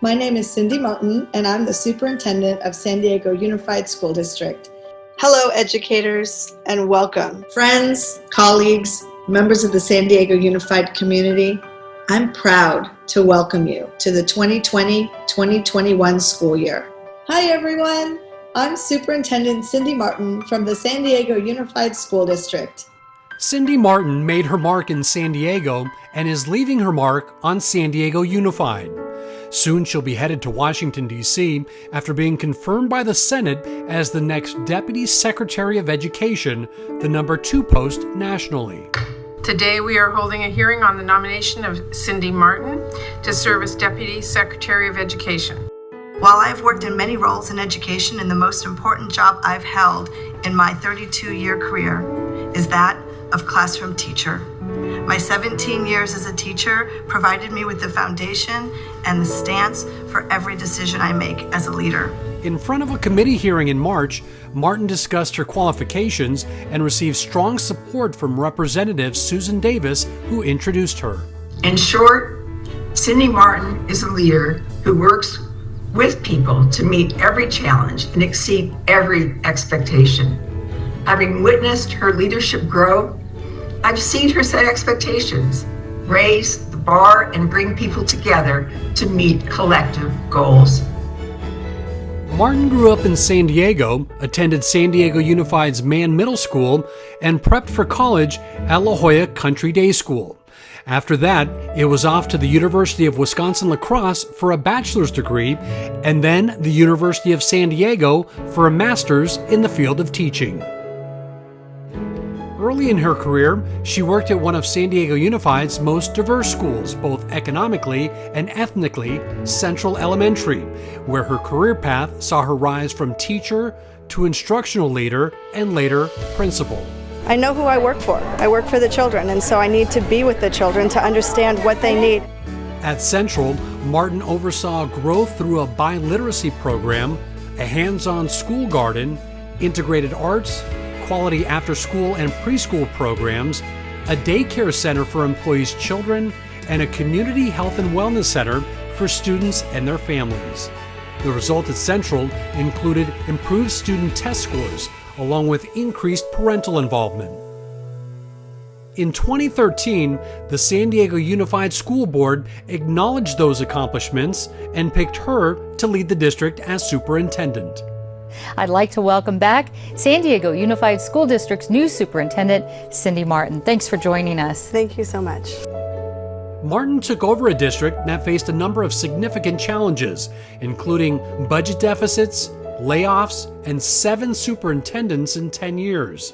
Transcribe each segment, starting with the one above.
My name is Cindy Marten, and I'm the Superintendent of San Diego Unified School District. Hello, educators, and welcome. Friends, colleagues, members of the San Diego Unified community, I'm proud to welcome you to the 2020-2021 school year. Hi, everyone. I'm Superintendent Cindy Marten from the San Diego Unified School District. Cindy Marten made her mark in San Diego and is leaving her mark on San Diego Unified. Soon she'll be headed to Washington, D.C. after being confirmed by the Senate as the next Deputy Secretary of Education, the number 2 post nationally. Today we are holding a hearing on the nomination of Cindy Marten to serve as Deputy Secretary of Education. While I've worked in many roles in education, and the most important job I've held in my 32-year career is that of classroom teacher. My 17 years as a teacher provided me with the foundation and the stance for every decision I make as a leader. In front of a committee hearing in March, Marten discussed her qualifications and received strong support from Representative Susan Davis, who introduced her. In short, Cindy Marten is a leader who works with people to meet every challenge and exceed every expectation. Having witnessed her leadership grow, I've seen her set expectations, raise the bar, and bring people together to meet collective goals. Marten grew up in San Diego, attended San Diego Unified's Mann Middle School, and prepped for college at La Jolla Country Day School. After that, it was off to the University of Wisconsin-La Crosse for a bachelor's degree, and then the University of San Diego for a master's in the field of teaching. Early in her career, she worked at one of San Diego Unified's most diverse schools, both economically and ethnically, Central Elementary, where her career path saw her rise from teacher to instructional leader and later principal. I know who I work for. I work for the children, and so I need to be with the children to understand what they need. At Central, Marten oversaw growth through a biliteracy program, a hands-on school garden, integrated arts, quality after-school and preschool programs, a daycare center for employees' children, and a community health and wellness center for students and their families. The result at Central included improved student test scores, along with increased parental involvement. In 2013, the San Diego Unified School Board acknowledged those accomplishments and picked her to lead the district as superintendent. I'd like to welcome back San Diego Unified School District's new superintendent, Cindy Marten. Thanks for joining us. Thank you so much. Marten took over a district that faced a number of significant challenges, including budget deficits, layoffs, and 7 superintendents in 10 years.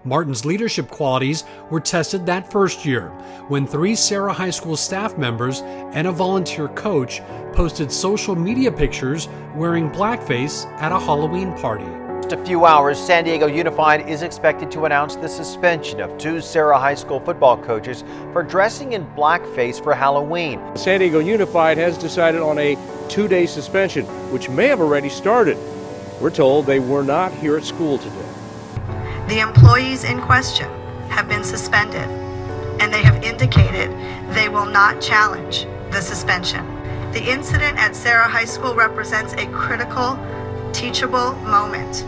Marten's leadership qualities were tested that first year when 3 Serra High School staff members and a volunteer coach posted social media pictures wearing blackface at a Halloween party. In just a few hours, San Diego Unified is expected to announce the suspension of 2 Serra High School football coaches for dressing in blackface for Halloween. San Diego Unified has decided on a 2-day suspension, which may have already started. We're told they were not here at school today. The employees in question have been suspended, and they have indicated they will not challenge the suspension. The incident at Serra High School represents a critical, teachable moment.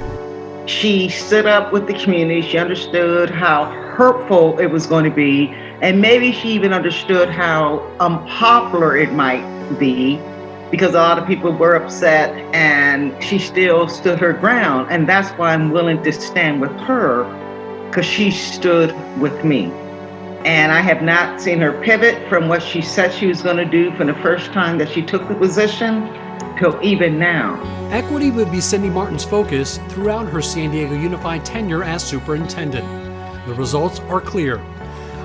She stood up with the community. She understood how hurtful it was going to be, and maybe she even understood how unpopular it might be, because a lot of people were upset, and she still stood her ground. And that's why I'm willing to stand with her, because she stood with me. And I have not seen her pivot from what she said she was going to do from the first time that she took the position till even now. Equity would be Cindy Marten's focus throughout her San Diego Unified tenure as superintendent. The results are clear.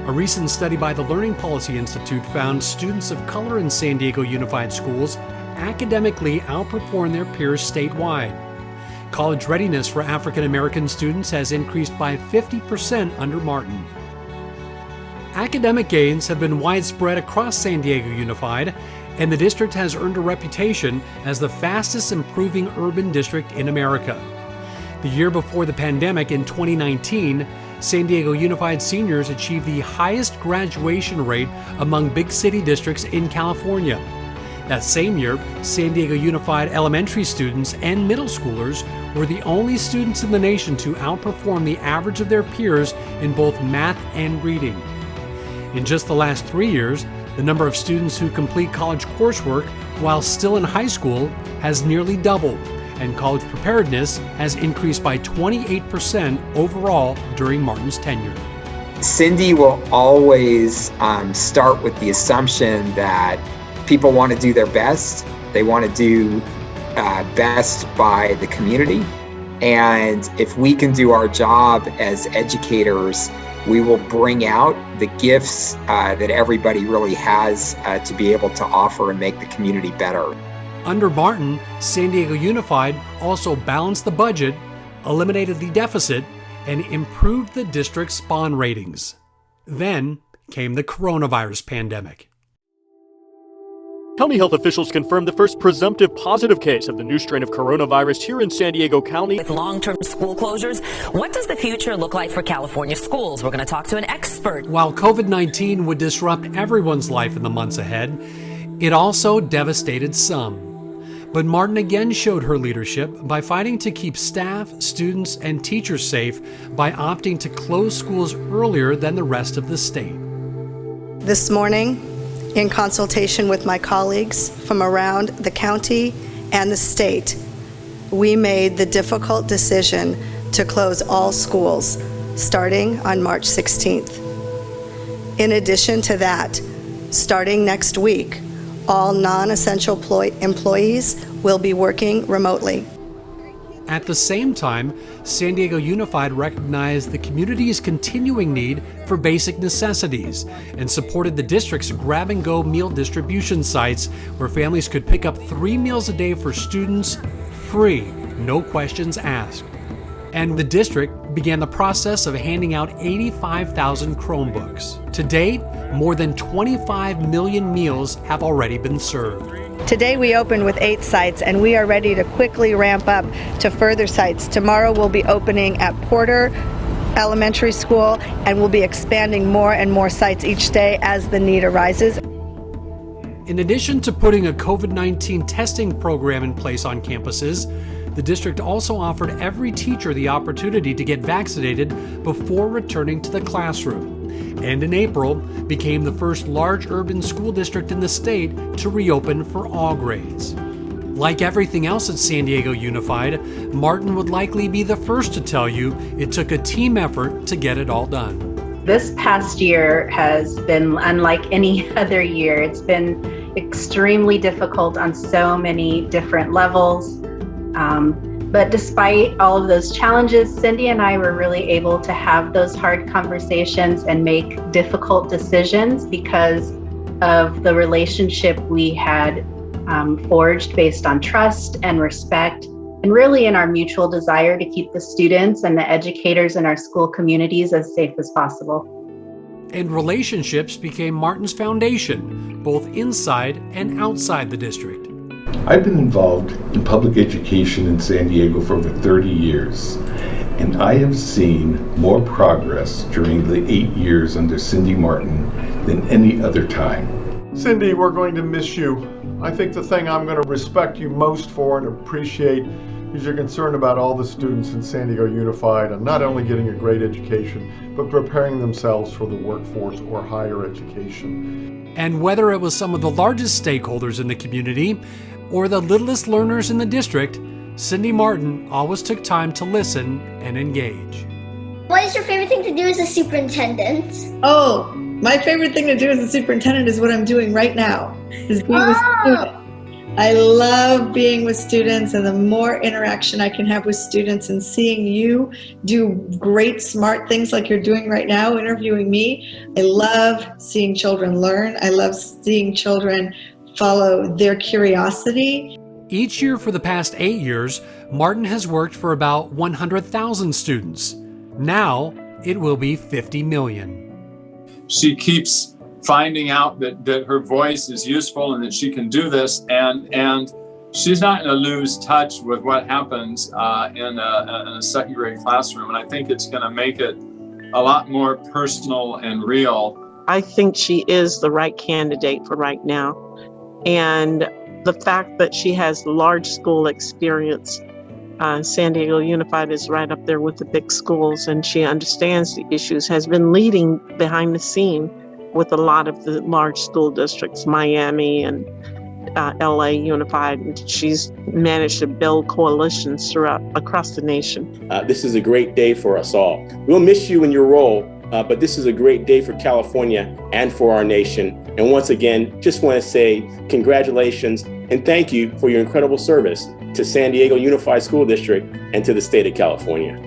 A recent study by the Learning Policy Institute found students of color in San Diego Unified schools academically outperform their peers statewide. College readiness for African American students has increased by 50% under Marten. Academic gains have been widespread across San Diego Unified, and the district has earned a reputation as the fastest improving urban district in America. The year before the pandemic in 2019, San Diego Unified seniors achieved the highest graduation rate among big city districts in California. That same year, San Diego Unified elementary students and middle schoolers were the only students in the nation to outperform the average of their peers in both math and reading. In just the last 3 years, the number of students who complete college coursework while still in high school has nearly doubled, and college preparedness has increased by 28% overall during Marten's tenure. Cindy will always start with the assumption that people want to do their best. They want to do best by the community. And if we can do our job as educators, we will bring out the gifts that everybody really has to be able to offer and make the community better. Under Marten, San Diego Unified also balanced the budget, eliminated the deficit, and improved the district's bond ratings. Then came the coronavirus pandemic. County health officials confirmed the first presumptive positive case of the new strain of coronavirus here in San Diego County. With long-term school closures, what does the future look like for California schools? We're going to talk to an expert. While COVID-19 would disrupt everyone's life in the months ahead, it also devastated some. But Marten again showed her leadership by fighting to keep staff, students, and teachers safe by opting to close schools earlier than the rest of the state. This morning, in consultation with my colleagues from around the county and the state, we made the difficult decision to close all schools starting on March 16th. In addition to that, starting next week, all non-essential employees will be working remotely. At the same time, San Diego Unified recognized the community's continuing need for basic necessities and supported the district's grab-and-go meal distribution sites where families could pick up 3 meals a day for students free, no questions asked. And the district began the process of handing out 85,000 Chromebooks. To date, more than 25 million meals have already been served. Today we opened with 8 sites and we are ready to quickly ramp up to further sites. Tomorrow we'll be opening at Porter Elementary School and we'll be expanding more and more sites each day as the need arises. In addition to putting a COVID-19 testing program in place on campuses, the district also offered every teacher the opportunity to get vaccinated before returning to the classroom, and in April became the first large urban school district in the state to reopen for all grades. Like everything else at San Diego Unified, Marten would likely be the first to tell you it took a team effort to get it all done. This past year has been unlike any other year. It's been extremely difficult on so many different levels. But despite all of those challenges, Cindy and I were really able to have those hard conversations and make difficult decisions because of the relationship we had forged based on trust and respect, and really in our mutual desire to keep the students and the educators in our school communities as safe as possible. And relationships became Marten's foundation, both inside and outside the district. I've been involved in public education in San Diego for over 30 years, and I have seen more progress during the 8 years under Cindy Marten than any other time. Cindy, we're going to miss you. I think the thing I'm going to respect you most for and appreciate is your concern about all the students in San Diego Unified and not only getting a great education, but preparing themselves for the workforce or higher education. And whether it was some of the largest stakeholders in the community or the littlest learners in the district, Cindy Marten always took time to listen and engage. What is your favorite thing to do as a superintendent? Oh, my favorite thing to do as a superintendent is what I'm doing right now, is being with students. I love being with students, and the more interaction I can have with students and seeing you do great, smart things like you're doing right now, interviewing me. I love seeing children learn. I love seeing children follow their curiosity. Each year for the past 8 years, Marten has worked for about 100,000 students. Now it will be 50 million. She keeps finding out that her voice is useful and that she can do this, and she's not going to lose touch with what happens in a second grade classroom, and I think it's going to make it a lot more personal and real. I think she is the right candidate for right now, and the fact that she has large school experience. San Diego Unified is right up there with the big schools, and she understands the issues, has been leading behind the scene with a lot of the large school districts, Miami and LA Unified. And she's managed to build coalitions across the nation. This is a great day for us all. We'll miss you in your role, but this is a great day for California and for our nation. And once again, just want to say congratulations and thank you for your incredible service to San Diego Unified School District and to the state of California.